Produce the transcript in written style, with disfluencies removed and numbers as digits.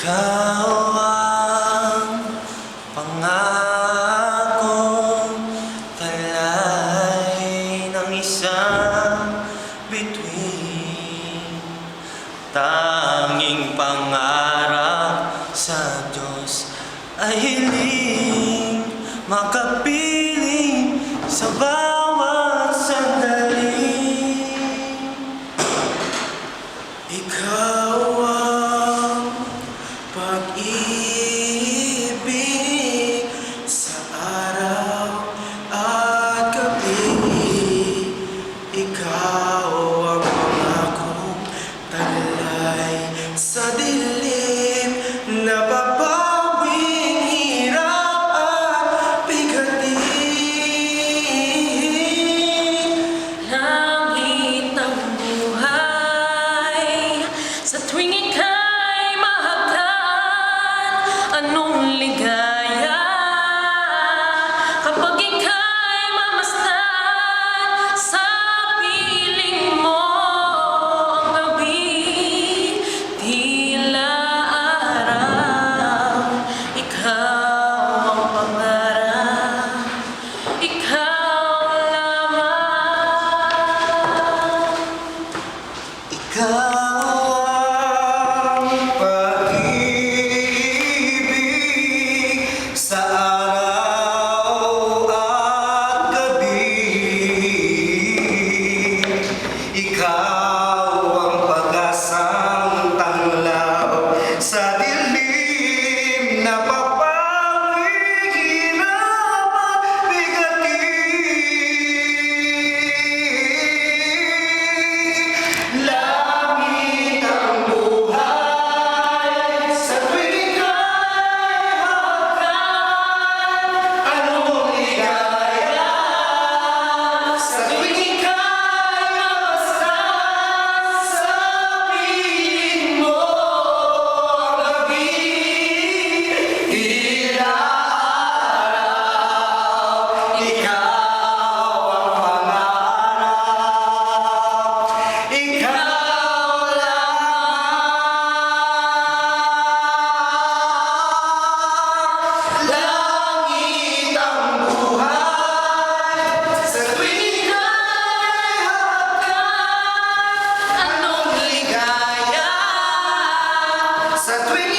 Ikaw ang pangakong talay ng isang bituin. Tanging pangarap sa Diyos ay hiling makapiling sa bawat sandali. Ikaw ang pag-ibig sa araw at gabi. Ikaw ang pangakong taglay sa dilim na babawing hirap at bigatin. Langit ng buhay sa tuwing ika'y mahagkan. Anong ligaya kapag ika'y mamasdan sa piling mo ang gabi, tila araw. Ikaw ang pangarap, ikaw lamang. Ikaw ang pag-ibig sa araw at gabi. Ikaw ang pag-asang tanglaw sa dilim na papawing hirap at bigatin. Langit ang buhay sa tuwing ika'y mahagkan. Anong ligaya sa tuwing ika'y mamasdan sa piling mo ang gabi. Tila araw, ikaw ang pangarap, ikaw langit ang buhay sa tuwing ika'y hagkan. Anong ligaya Sa tuwing